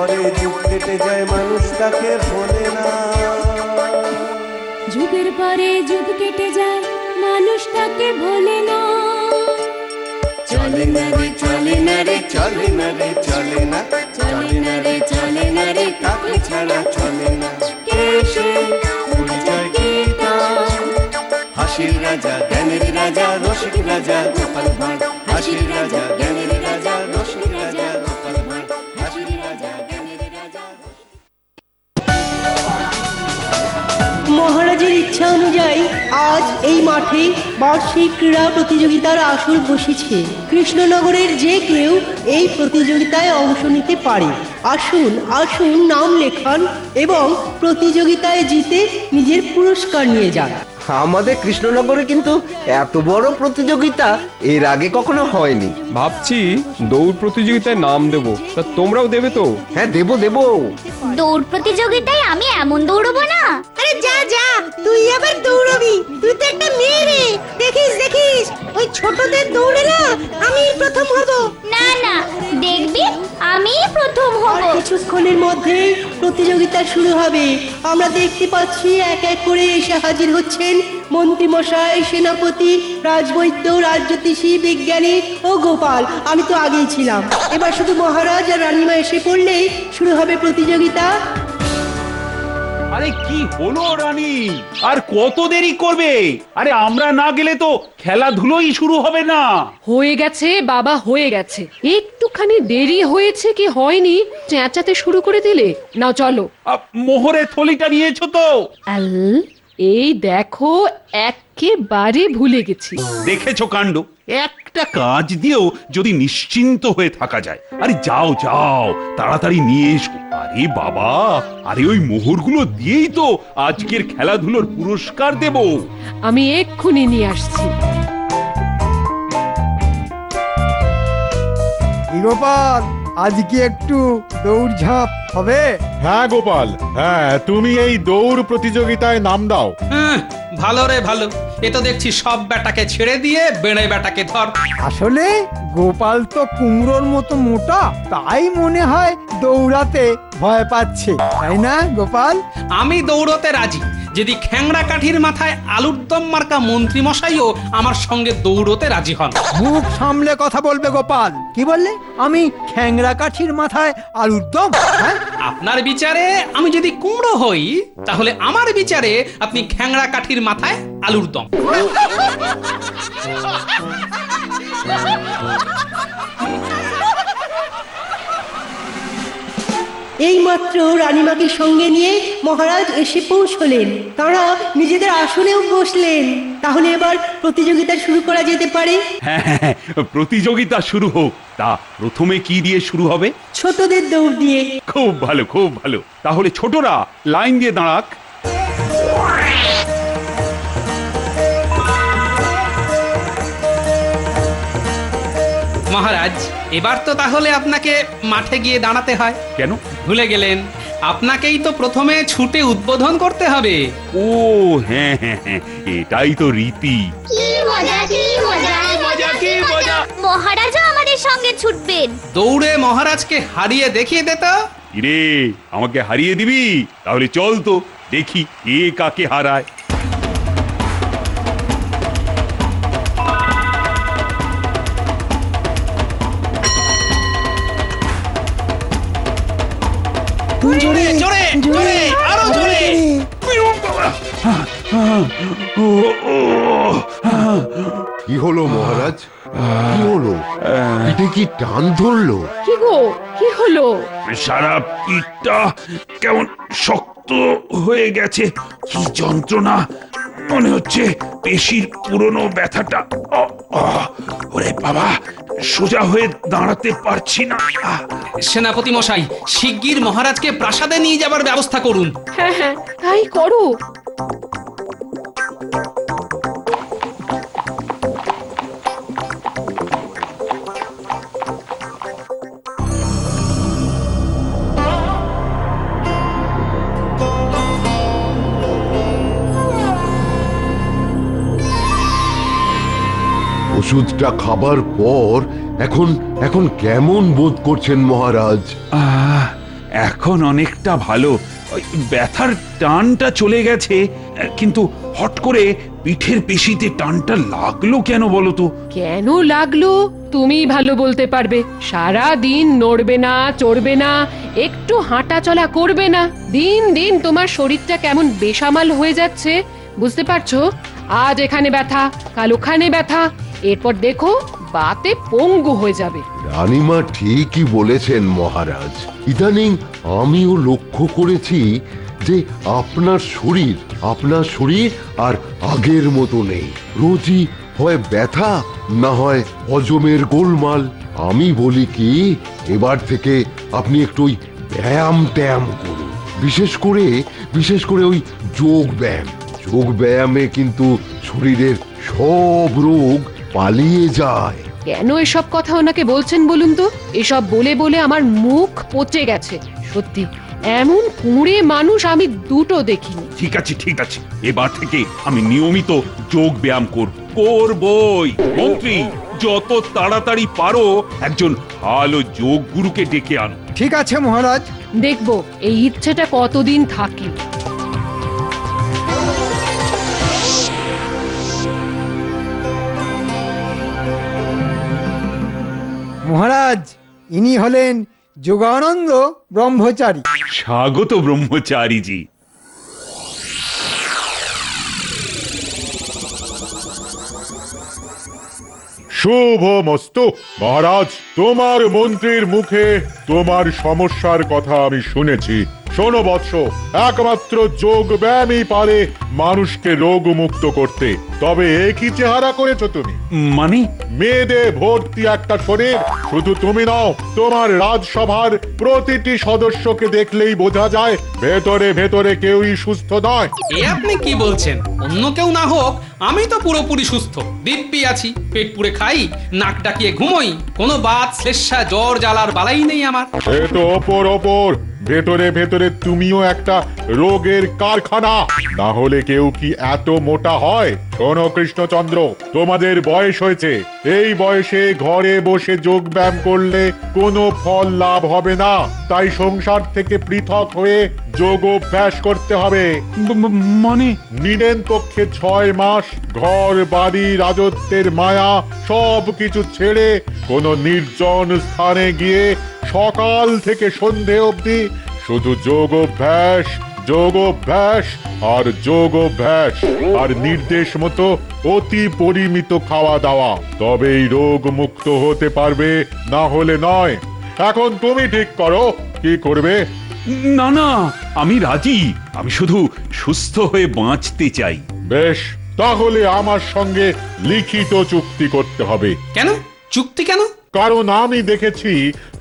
পরে যুগ কেটে যায় মানুষ তাকে ভোলে না। যুগের পরে যুগ কেটে যায় মানুষ তাকে ভোলে না। চলে না রে চলে না রে চলে না রে চলে না, চলে না রে চলে না রে তাকে ছাড়া চলে না। কে সে পরিচয় গীতা, হাসির রাজা জ্ঞানের রাজা রসিক রাজা গোপাল ভাঁড়। হাসির রাজা জ্ঞানের রাজা রসিক রাজা গোপাল ভাঁড়। হাসির রাজা জ্ঞানের রাজা। মহারাজের ইচ্ছা অনুযায়ী আজ এই মাঠে বার্ষিক ক্রীড়া প্রতিযোগিতার আসর বসেছে। কৃষ্ণনগরের যে কেউ এই প্রতিযোগিতায় অংশ নিতে পারে। আসুন আসুন, নাম লেখান এবং প্রতিযোগিতায় জিতে নিজের পুরস্কার নিয়ে যান। আমাদের কৃষ্ণনগরে কিন্তু এত বড় প্রতিযোগিতা এর আগে কখনো হয়নি। ভাবছি দৌড় প্রতিযোগিতায় নাম দেব, তা তোমরাও দেবে তো? হ্যাঁ, দেবো। দৌড় প্রতিযোগিতায় আমি এমন দৌড়বো না। আরে যা যা, তুই আবার দৌড়বি? তুই তো একটা মেয়ে রে। দেখিস দেখিস, ওই ছোটদের দৌড়ে না আমি প্রথম হব। না না, দেখবি আমি প্রথম হব। কিছুক্ষণের মধ্যে প্রতিযোগিতা শুরু হবে। আমরা দেখতে পাচ্ছি এক এক করে এসে হাজির হচ্ছেন মন্ত্রীমশাই, সেনাপতি, রাজবৈদ্য, রাজজ্যোতিষী, বিজ্ঞানী ও গোপাল। আমি তো আগেই ছিলাম। এবার শুধু মহারাজ আর রানীমা এসে পড়লেই শুরু হবে প্রতিযোগিতা। আরে কি হলো রানী, আর কত দেরি করবে? আরে আমরা না গেলে তো খেলাধুলোই শুরু হবে না। হয়ে গেছে বাবা, হয়ে গেছে। একটুখানি দেরি হয়েছে কি হয়নি চেঁচাতে শুরু করে দিলে। নাও চলো। মোহরের থলিটা নিয়েছো তো? আল, এই দেখো, একেবারে ভুলে গেছি। দেখেছো কাণ্ড, একটা কাজ দিয়েও যদি নিশ্চিন্ত হয়ে থাকা যায়। আরে যাও যাও, তাড়াতাড়ি নিয়ে এসো। আরে বাবা, আরে ওই মোহরগুলো দিয়েই তো আজকের খেলাধুলোর পুরস্কার দেব। আমি এক্ষুনি নিয়ে আসছি। গোপাল, আজকে একটু দৌড়ঝাঁপ হবে? হ্যাঁ গোপাল, হ্যাঁ, তুমি এই দৌড় প্রতিযোগিতায় নাম দাও। ভালো রে ভালো, এ তো দেখছি সব বেটাকে ছেড়ে দিয়ে বেড়ে বেটাকে ধর। আসলে গোপাল তো কুমড়োর মতো মোটা, তাই মনে হয় দৌড়াতে ভয় পাচ্ছে, তাই না গোপাল? আমি দৌড়তে রাজি, যদি খ্যাংড়া কাঠির মাথায় আলুর দম মার্কা মন্ত্রী মশাইও আমার সঙ্গে দৌড়তে রাজি হন। মুখ সামলে কথা বলবে গোপাল। কি বললে? আমি খ্যাংরা কাঠির মাথায় আলুর দম? হ্যাঁ? আপনার বিচারে আমি যদি কুমড়ো হই, তাহলে আমার বিচারে আপনি খ্যাংড়া কাঠির মাথায় আলুর দম। এইমাত্র রানীমাকে সঙ্গে নিয়ে মহারাজ এসে পৌঁছলেন। তারা নিজেদের আসনেও বসলেন। তাহলে এবার প্রতিযোগিতা শুরু করা যেতে পারে। হ্যাঁ, প্রতিযোগিতা শুরু হোক। তা প্রথমে কি দিয়ে শুরু হবে? ছোটদের দৌড় দিয়ে। খুব ভালো, খুব ভালো। তাহলে ছোটরা লাইন দিয়ে দাঁড়াক। মহারাজ, এবার তো তাহলে আপনাকে মাঠে গিয়ে দাঁড়াতে হয়। কেন? ভুলে গেলেন, আপনাকেই তো প্রথমে ছুটে উদ্বোধন করতে হবে। ও হ্যাঁ হ্যাঁ হ্যাঁ, এটাই তো রীতি। কি মজা, কি মজা, কি মজা! মহারাজও আমাদের সঙ্গে ছুটবেন। দৌড়ে মহারাজকে হারিয়ে দেখিয়ে দে তো। ইরে, আমাকে হারিয়ে দিবি? তাহলে চল তো দেখি কে কাকে হারায়। জোরে জোরে জোরে, আরো জোরে। কি হলো মহারাজ? কি হলো? পিঠে কি টান ধরলো? কি গো, কি হলো? সারা পিঠটা কেমন শক্ত হয়ে গেছে। কি যন্ত্রণা! মনে হচ্ছে পেশির পুরনো ব্যথাটা। ওরে বাবা, সোজা হয়ে দাঁড়াতে পারছি না। সেনাপতি মশাই, শিগগির মহারাজকে প্রাসাদে নিয়ে যাবার ব্যবস্থা করুন। হ্যাঁ হ্যাঁ, তাই করো। ওষুধটা খাবার পর এখন এখন কেমন বোধ করছেন মহারাজ? এখন অনেকটা ভালো। ওই ব্যথার টানটা চলে গেছে, কিন্তু হট করে পিঠের পেশিতে টানটা লাগলো কেন বলো তো? কেন লাগলো তুমি ভালো বলতে পারবে। সারা দিন নড়বে না, চড়বে না, একটু হাঁটা চলা করবে না, দিন দিন তোমার শরীরটা কেমন বেসামাল হয়ে যাচ্ছে, বুঝতে পারছো? আজ এখানে ব্যথা, কাল ওখানে ব্যথা, এরপর দেখো বাতে পঙ্গু হয়ে যাবে। রানীমা ঠিকই বলেছেন মহারাজ। ইদানিং আমিও লক্ষ্য করেছি যে আপনার শরীর আর আগের মতো নেই। রোজই হয় ব্যথা, না হয় হজমের গোলমাল। আমি বলি কি, এবার থেকে আপনি একটু ওই ব্যায়াম করুন, বিশেষ করে ওই যোগ ব্যায়ামে কিন্তু শরীরের সব রোগ পালিয়ে যায়। কেন এসব কথা ওনাকে বলছেন বলুন তো? এসব বলে বলে আমার মুখ পচে গেছে সত্যি। এমন কুঁড়ে মানুষ আমি দুটো দেখিনি। ঠিক আছে, এবার থেকে আমি নিয়মিত যোগ ব্যায়াম করবই। মন্ত্রী, যত তাড়াতাড়ি পারো একজন ভালো যোগ গুরুকে ডেকে আনো। ঠিক আছে মহারাজ। দেখবো এই ইচ্ছেটা কতদিন থাকে। মহারাজ, ইনি হলেন যোগানন্দ ব্রহ্মচারী। স্বাগত ব্রহ্মচারীজি। শুভমস্তু। মহারাজ, তোমার মন্ত্রীর মুখে তোমার সমস্যার কথা আমি শুনেছি। শোনো বৎস, একমাত্র যোগ ব্যায়ামই পারে মানুষকে রোগ মুক্ত করতে। তবে একই চেহারা করেছো তুমি, মানে? মেয়েদের ভর্তি একটা শরীর। শুধু তুমি নও, তোমার রাজসভার প্রতিটি সদস্যকে দেখলেই বোঝা যায় ভেতরে ভেতরে কেউই সুস্থ নয়। এ আপনি কি বলছেন? অন্য কেউ না হোক, আমি তো পুরোপুরি সুস্থ, দিব্যি আছি। পেট পুড়ে খাই, নাক ডাকিয়ে ঘুমোই, কোনো বাত শ্লেষা জ্বর জ্বালার বালাই নেই আমার। সে তো ওপর ভেতরে ভেতরে তুমিও একটা রোগের কারখানা। না হলে কেউ কি এত মোটা হয়? শোনো কৃষ্ণচন্দ্র, তোমাদের বয়স হয়েছে। এই বয়সে ঘরে বসে যোগ ব্যায়াম করলে কোনো ফল লাভ হবে না। তাই সংসার থেকে পৃথক হয়ে যোগ অভ্যাস করতে হবে। মানে? নিদেন পক্ষে 6 মাস ঘর বাড়ি রাজত্বের মায়া সব কিছু ছেড়ে কোনো নির্জন স্থানে গিয়ে সকাল থেকে সন্ধে অবধি শুধু যোগ অভ্যাস আর নির্দেশ মতো অতি পরিমিত খাওয়া দাওয়া, তবেই রোগ মুক্ত হতে পারবে, না হলে নয়। এখন তুমি ঠিক করো কি করবে। না, আমি রাজি। আমি শুধু সুস্থ হয়ে বাঁচতে চাই। বেশ, তাহলে আমার সঙ্গে লিখিত চুক্তি করতে হবে। কেন চুক্তি কেন? কারণ আমি দেখেছি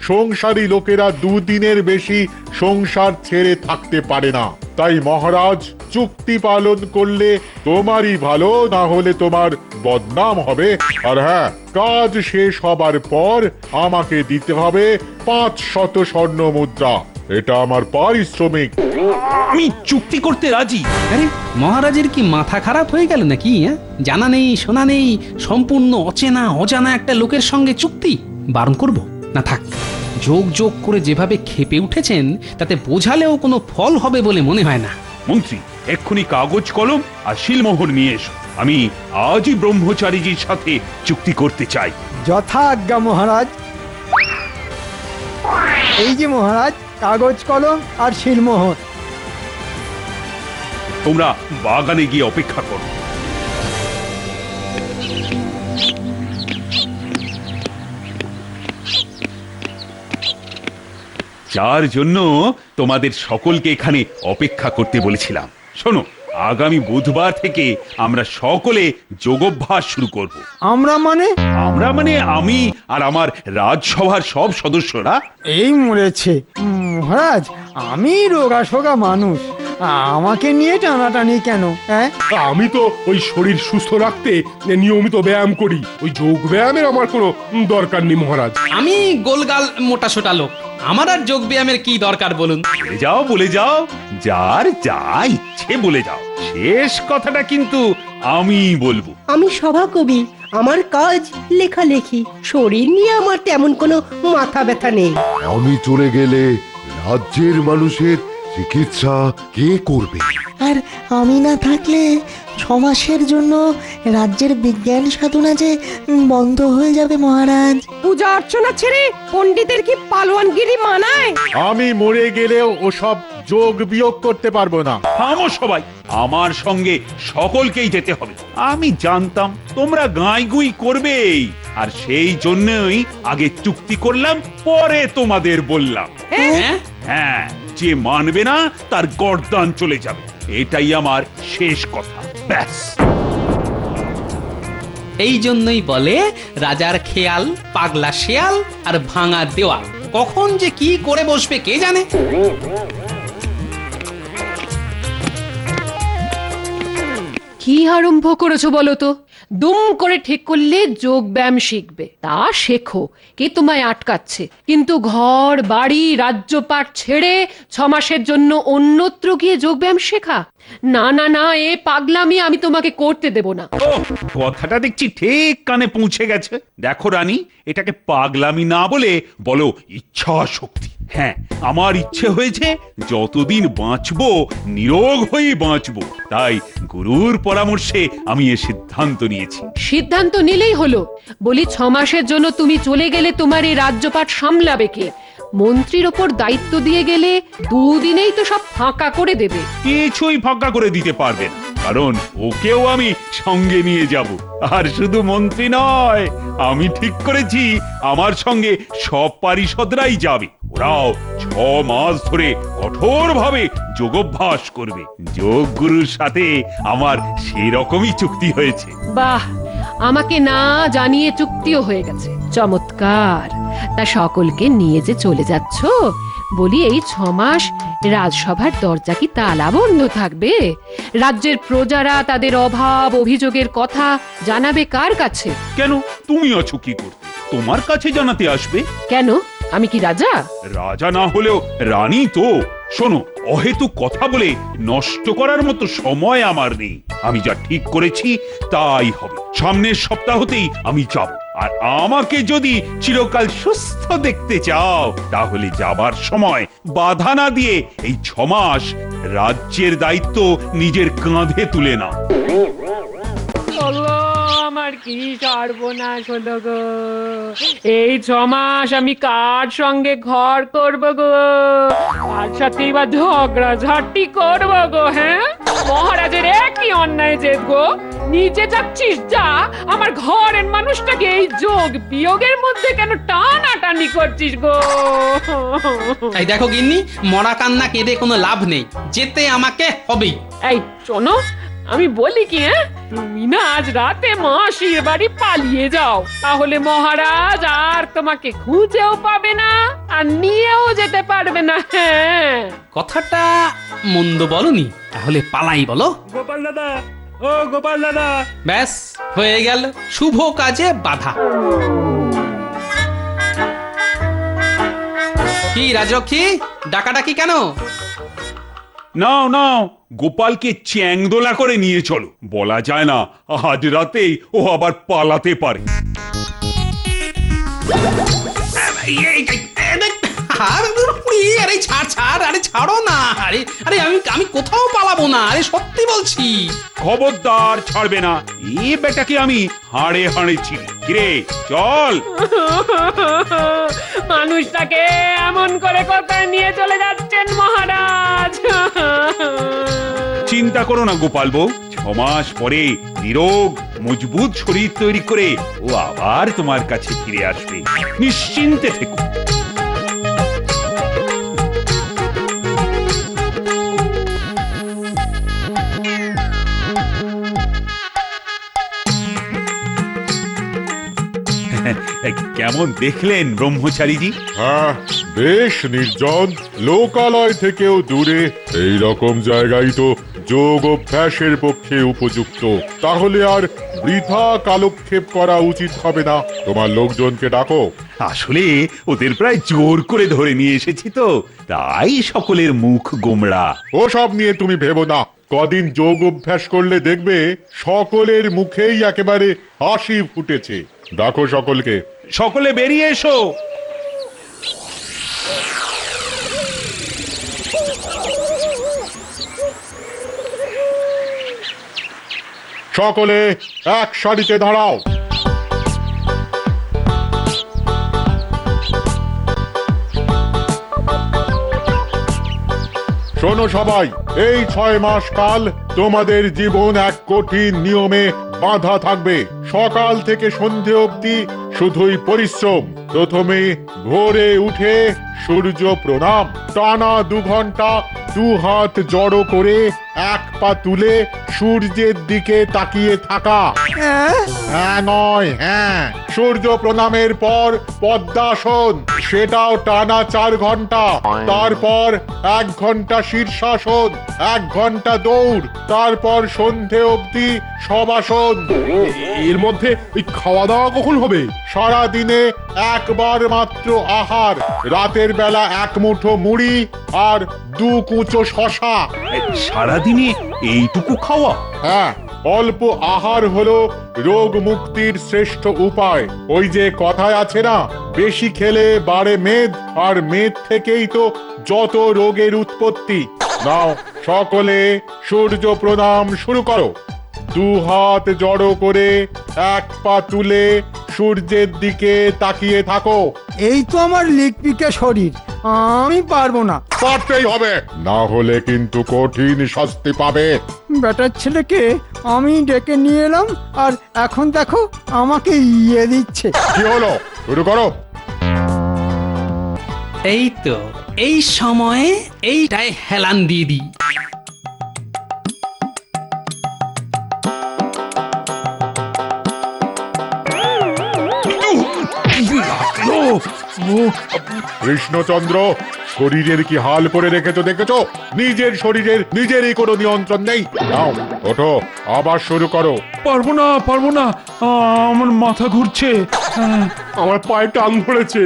সংসারী লোকেরা 2 দিনের বেশি সংসার ছেড়ে থাকতে পারে না। তাই মহারাজ, চুক্তি পালন করলে তোমারই ভালো, না হলে তোমার বদনাম হবে। আর হ্যাঁ, কাজ শেষ হবার পর আমাকে দিতে হবে 500 স্বর্ণ মুদ্রা। এটা আমার পারিশ্রমিক। আমি চুক্তি করতে রাজি। আরে মহারাজের কি মাথা খারাপ হয়ে গেল নাকি? জানা নেই শোনা নেই, সম্পূর্ণ অজানা একটা লোকের সঙ্গে চুক্তি? বারণ করব না, থাক। যোগ করে যেভাবে ক্ষেপে উঠেছেন, তাতে বোঝালেও কোনো ফল হবে বলে মনে হয় না। মন্ত্রী, এক্ষুনি কাগজ কলম আর শিলমোহর নিয়ে এসো। আমি আজই ব্রহ্মচারীজির সাথে চুক্তি করতে চাই। যথা আজ্ঞা মহারাজ। এই যে মহারাজ, কাগজ কলম আর শিলমোহর। তোমরা বাগানে গিয়ে অপেক্ষা করো। যার জন্য তোমাদের সকলকে এখানে অপেক্ষা করতে বলেছিলাম। শোনো, আগামী বুধবার থেকে আমরা সকলে যোগাভ্যাস শুরু করব। আমরা মানে আমি আর আমার রাজসভার সব সদস্যরা। এই মরেছে মহারাজ, আমি রোগাশোগা মানুষ, আমাকে নিয়ে টানাটানি কেন? আমি তো ওই শরীর সুস্থ রাখতে নিয়মিত ব্যায়াম করি। ওই যোগ ব্যায়ামের আমার কোনো দরকার নেই মহারাজ। আমি গোলগাল মোটা সোটা লোক, আমার আর যোগ ব্যায়ামের কি দরকার বলুন? বলে যাও, যার যা ইচ্ছে বলে যাও। শেষ কথাটা কিন্তু আমি বলবো। আমি সভাকবি, আমার কাজ লেখালেখি। শরীর নিয়ে আমার তেমন কোনো মাথা ব্যথা নেই। আমি চলে গেলে রাজ্যের মানুষের চিকিৎসা কে করবে? আর আমি না থাকলে 6 মাসের জন্য রাজ্যের বিজ্ঞান সাধনা যে বন্ধ হয়ে যাবে মহারাজ। পূজা অর্চনা ছেড়ে পণ্ডিতের কি পালোয়ানগিরি মানায়? আমি মরে গেলেও ওসব যোগ বিয়োগ করতে পারবো না। থামো সবাই, আমার সঙ্গে সকলকেই যেতে হবে। আমি জানতাম তোমরা গাঁইগুই করবেই, আর সেই জন্যই আগে চুক্তি করলাম, পরে তোমাদের বললাম। হ্যাঁ, যে মানবে না তার গর্দান চলে যাবে, এটাই আমার শেষ কথা। ব্যাস। এই জন্যই বলে রাজার খেয়াল, পাগলা শেয়াল আর ভাঙা দেওয়াল। কখন যে কি করে বসবে কে জানে। কি আরম্ভ করেছো বলো তো? দুম করে ঠিক করলে যোগ ব্যায়াম শিখবে, তা শেখো, কে তোমায় আটকাচ্ছে? কিন্তু ঘর বাড়ি রাজ্যপাট ছেড়ে 6 মাসের জন্য অন্যত্র গিয়ে যোগ ব্যায়াম শেখা? না না না, এ পাগলামি আমি তোমাকে করতে দেব না। ও, কথাটা দেখছি ঠিক কানে পৌঁছে গেছে। দেখো রানী, এটাকে পাগলামি না বলে বলো ইচ্ছা শক্তি। হ্যাঁ, আমার ইচ্ছে হয়েছে যতদিন বাঁচবো নিরোগ হয়ে বাঁচবো, তাই গুরুর পরামর্শে আমি এ সিদ্ধান্ত নিয়েছি। সিদ্ধান্ত নিলেই হলো। বলি 6 মাসের জন্য তুমি চলে গেলে তোমার এই রাজ্যপাট সামলাবে কে? মন্ত্রীর ওপর দায়িত্ব দিয়ে গেলে 2 দিনেই তো সব ফাঁকা করে দেবে। কিছুই ফাঁকা করে দিতে পারবে না, কারণ ওকেও আমি সঙ্গে নিয়ে যাব। আর শুধু মন্ত্রী নয়, আমি ঠিক করেছি আমার সঙ্গে সব পারিষদরাই যাবে। ওরাও 6 মাস ধরে কঠোরভাবে যোগাভ্যাস করবে। যোগ গুরুর সাথে আমার সেরকমই চুক্তি হয়েছে। বাহ, আমাকে না জানিয়ে চুক্তিও হয়ে গেছে। চমৎকার। তা সকলকে নিয়ে যে চলে যাচ্ছ, বলি এই 6 মাস রাজসভার দরজা কি তালা বন্ধ থাকবে? রাজ্যের প্রজারা তাদের অভাব অভিযোগের কথা জানাবে কার কাছে? কেন, তুমি আছো কি করতে? তোমার কাছে জানাতে আসবে। কেন, আমি কি রাজা? রাজা না হলেও রানী তো। শোনো, অহেতুক কথা বলে নষ্ট করার মতো সময় আমার নেই। আমি যা ঠিক করেছি তাই হবে। সামনের সপ্তাহতেই আমি যাব। আর আমাকে যদি চিরকাল সুস্থ দেখতে চাও, তাহলে যাবার সময় বাধা না দিয়ে এই 6 মাস রাজ্যের দায়িত্ব নিজের কাঁধে তুলে নাও। আমার কি সর্বনাশ হলো গো! এই 6 মাস আমি কার সঙ্গে ঘর করব গো? কার সাথে বা ঝগড়া ঝাঁটি করব গো? হ্যাঁ, মহারাজের একই অন্যায় জেদ গো। নিচে যাচ্ছিস যা, আমার ঘরের মানুষটাকে এই যোগ বিয়োগের মধ্যে কেন টানাটানি করছিস গো? এই দেখো গিন্নি, মরা কান্না কেঁদে কোনো লাভ নেই, যেতে আমাকে হবেই। এই শোনো, আমি বলি কি, হ্যাঁ, তুমি না আজ রাতে মাসির বাড়ি পালিয়ে যাও, তাহলে মহারাজ আর তোমাকে খুঁজেও পাবে না আর নিয়েও যেতে পারবে না। হ্যাঁ, কথাটা মন্দ বলনি, তাহলে পালাই বলো। গোপাল দাদা, ও গোপাল দাদা। ব্যাস হয়ে গেল, শুভ কাজে বাধা। কি রাজরক্ষী, ডাকাডাকি কেন? নাও নাও, গোপালকে চ্যাংদোলা করে নিয়ে চলো। বলা যায় না আজ রাতেই ও আবার পালাতে পারে। আরে ছাড় ছাড়, আরে ছাড়ো না। আরে আরে আমি কোথাও পালাবো না, আরে সত্যি বলছি। খবরদার ছাড়বে না, এই বেটাকে আমি হাড়ে হাড়ে ছিলি। কিরে চল। মানুষটাকে এমন করে কোথায় নিয়ে চলে যাচ্ছেন মহারাজ? চিন্তা করো না গোপাল বউ, 6 মাস পরে নিরোগ মজবুত শরীর তৈরি করে ও আবার তোমার কাছে ফিরে আসবে। নিশ্চিন্তে থেকো। কেমন দেখলেন ব্রহ্মচারীজি? হ্যাঁ, বেশ নির্জন, লোকালয় থেকেও দূরে এই রকম জায়গায় তো যোগ অভ্যাসের পক্ষে উপযুক্ত। তাহলে আর বৃথা কালক্ষেপ করা উচিত হবে না। তোমার লোকজনকে ডাকো। আসলে ওদের প্রায় জোর করে ধরে নিয়ে এসেছি তো, তাই সকলের মুখ গোমড়া। ও সব নিয়ে তুমি ভেবো না। কদিন যোগ অভ্যাস করলে দেখবে সকলের মুখেই একেবারে হাসি ফুটেছে। ডাকো সকলকে। সকলে বেরিয়ে এসো। সকলে এক সারিতে দাঁড়াও। শোনো সবাই, এই 6 মাস কাল তোমাদের জীবন এক কঠিন নিয়মে বাঁধা থাকবে। সকাল থেকে সন্ধে অবধি শুধুই পরিশ্রম। প্রথমে ভোরে উঠে সূর্য প্রণাম, টানা 2 ঘন্টা 2 হাত জড়ো করে 1 পা তুলে সূর্যের দিকে তাকিয়ে থাকা। হ্যাঁ নয় হ্যাঁ, সূর্য প্রণামের পর পদ্মাসন, সেটাও টানা 4 ঘন্টা। তারপর 1 ঘন্টা শীর্ষাসন, 1 ঘন্টা দৌড়, তারপর সন্ধে অবধি শবাসন। এর মধ্যে ওই খাওয়া দাওয়া কখন হবে? সারা দিনে একবার মাত্র আহার, রাতের বেলা 1 মুঠো মুড়ি আর 2 কুচো শশা। সারাদিনে এইটুকু খাওয়া? হ্যাঁ, অল্প আহার হলো রোগ মুক্তির শ্রেষ্ঠ উপায়। ওই যে কথায় আছে না, বেশি খেলে বাড়ে মেদ, আর মেদ থেকেই তো যত রোগের উৎপত্তি। নাও সকলে সূর্য প্রণাম শুরু করো। 2 হাত জড়ো করে 1 পা তুলে সূর্যের দিকে তাকিয়ে থাকো। এই তো আমার লিকপিকে শরীর, আমি পারবো না। পারতেই হবে, না হলে কিন্তু কঠিন শাস্তি পাবে। বেটার ছেলেকে আমি ডেকে নিয়ে এলাম, আর এখন দেখো আমাকে ইয়ে দিচ্ছে। কি হলো, শুরু করো। এই তো এই সময়ে এইটায় হেলান দিয়ে দিই। কৃষ্ণচন্দ্র, শরীরের কি হাল করে রেখেছো দেখেছো? নিজের শরীরের নিজেরই কোনো নিয়ন্ত্রণ নেই। নাও ওঠো, আবার শুরু করো। পারবো না, আমার মাথা ঘুরছে, আমার পায়ে টান ধরেছে।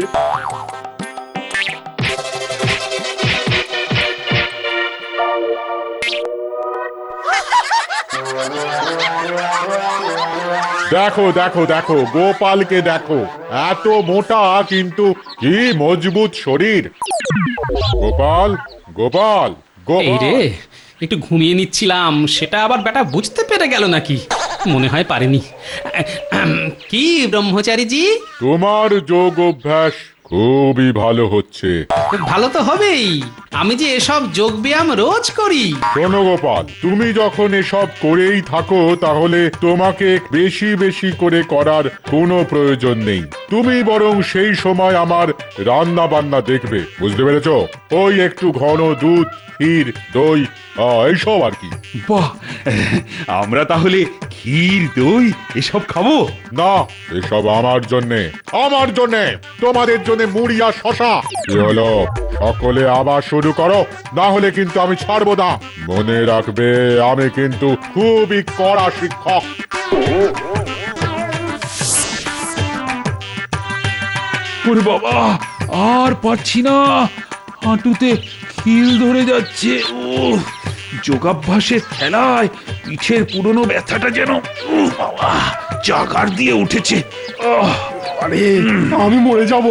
দেখো দেখো দেখো, গোপালকে দেখো, এত মোটা কিন্তু কি মজবুত শরীর। গোপাল গোপাল এই রে, গোপাল, একটু ঘুমিয়ে নিচ্ছিলাম, সেটা আবার বেটা বুঝতে পেরে গেল নাকি? মনে হয় পারেনি। কি ব্রহ্মচারীজি? তোমার যোগ অভ্যাস খুবই ভালো হচ্ছে। ভালো তো হবেই, আমি যে এসব যোগ ব্যায়াম রোজ করি। শোনো গোপাল, তুমি যখন এসব করেই থাকো তাহলে তোমাকে বেশি বেশি করে করার কোনো প্রয়োজন নেই। তুমি বরং সেই সময় আমার রান্না বান্না দেখবে, বুঝতে পেরেছো? ওই একটু ঘন দুধ, ক্ষীর, দই, এইসব আর কি। বাহ, আমরা তাহলে ক্ষীর দই এসব খাবো? না, এসব আমার জন্যে, আমার জন্যে, তোমাদের জন্য মুড়ি আর শশা। কি হলো, সকলে আবার শুরু করো, না হলে কিন্তু আমি ছাড়বো না। মনে রাখবে, আমি কিন্তু খুবই কড়া শিক্ষক। ওরে বাবা, আর পারছি না, হাঁটুতে খিল ধরে যাচ্ছে। যোগাভ্যাসের খেলায় পিঠের পুরনো ব্যথাটা যেন জাগার দিয়ে উঠেছে। আরে আমি মরে যাব।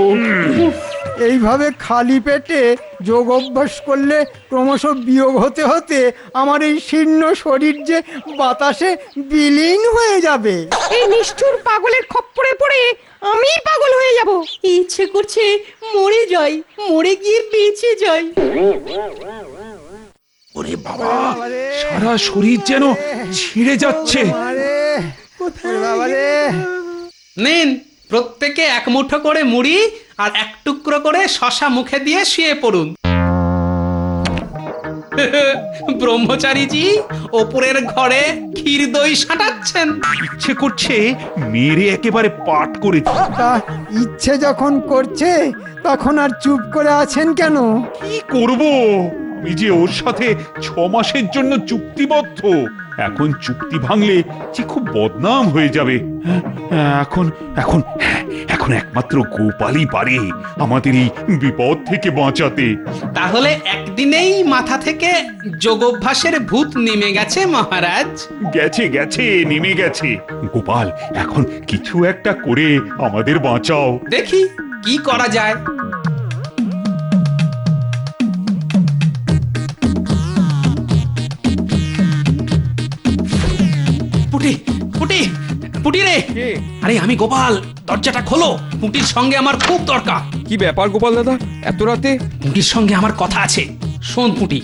এইভাবে খালি পেটে যোগ অভ্যাস করলে ক্রমশ বিয়োগ হতে হতে আমার এই শীর্ণ শরীর যে বাতাসে বিলীন হয়ে যাবে। এই নিষ্ঠুর পাগলের খপ্পরে পড়ে আমি পাগল হয়ে যাব। ইচ্ছে করছে মরে যাই, মরে গিয়ে বেঁচে যাই। ওরে বাবা, সারা শরীর যেন ছিঁড়ে যাচ্ছে। আরে কোথায় বাবা রে? নিন, প্রত্যেকে 1 মুঠো করে মুড়ি আর 1 টুকরো করে শশা মুখে দিয়ে শুয়ে পড়ুন। ব্রহ্মচারীজি ওপরের ঘরে ক্ষীর দই সাঁটাচ্ছেন। ইচ্ছে করছে মেরে একেবারে পাট করে দিই। তা ইচ্ছে যখন করছে তখন আর চুপ করে আছেন কেন? কি করব? আমি যে ওর সাথে 6 মাসের জন্য চুক্তিবদ্ধ। এখন চুক্তি ভাঙলে যে খুব বদনাম হয়ে যাবে। এখন এখন এখন একমাত্র গোপালই পারে আমাদের এই বিপদ থেকে বাঁচাতে। তাহলে একদিনেই মাথা থেকে যোগাভ্যাসের ভূত নেমে গেছে মহারাজ। গেছে গেছে, নেমে গেছে। গোপাল, এখন কিছু একটা করে আমাদের বাঁচাও। দেখি কি করা যায়। পুটি পুটি পুটি রে কে? আরে আমি গোপাল, দরজাটা খোলো, পুটির সঙ্গে আমার খুব দরকার। কি ব্যাপার গোপাল দাদা, এত রাতে? পুটির সঙ্গে আমার কথা আছে, শোন পুটি।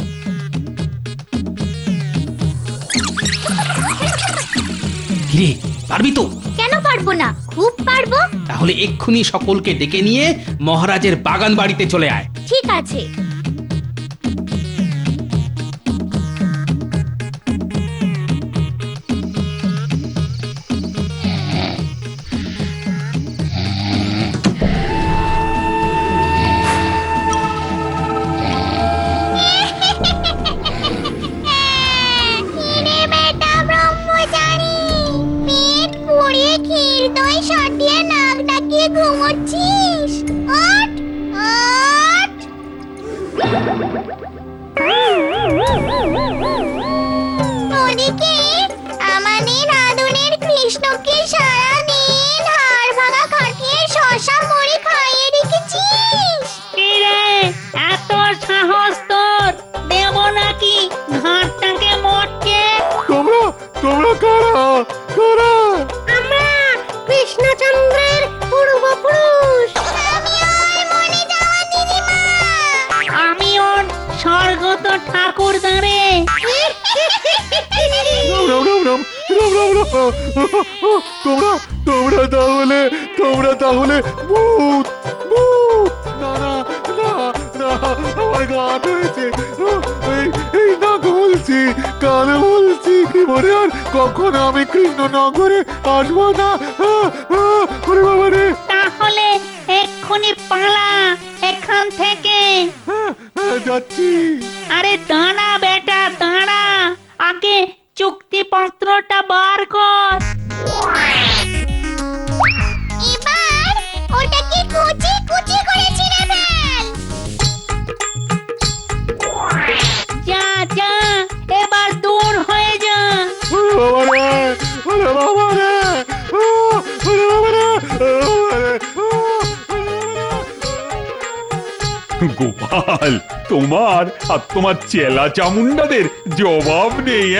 কিরে, পারবি তো? কেন পারবো না, খুব পারবো। তাহলে এক্ষুনি সকলকে ডেকে নিয়ে মহারাজের বাগান বাড়িতে চলে আয়। ঠিক আছে। ঘুমোচ্ছিস? ওঠ, ওঠ। ওদিকে আমাদের আদরের কৃষ্ণকে সারাদিন হাড় ভাঙা খাটিয়ে শশা মুড়ি খাইয়ে রেখেছিস। এত সাহস তোর, দেব নাকি ঘাটটাকে মোটকে? তোমরা তোমরা কারা কারা? আমরা কৃষ্ণচন্দ্রের পূর্বপুরুষ। আমি ওর মনে যাওয়া দিদিমা। আমি ওর স্বর্গত ঠাকুর দাঁড়ে। রাম রাম রাম রাম রাম রাম। তোমরা তোমরা তাহলে ভূত ভূত। না না না না, আমার গান হয়েছে। এই না বলছি, কানে বলছি, মনে আর কখনো আমি কৃষ্ণনগরে আসবো না। ওরে বাবা রে। তাহলে এক্ষুনি পালা এখান থেকে। যাচ্ছি। আরে দাঁড়া বেটা, দাঁড়া, আগে চুক্তিপত্রটা বার কর। এবার ওটাকে কুচি কুচি করে ছিঁড়ে ফেল। যা যা, এবার দূর হয়ে যা। ওরে বাবা রে, ওরে বাবা রে, ওরে বাবা রে, গোপাল, তোমার আর তোমার চেলা চামুন্ডাদের জবাব নেই।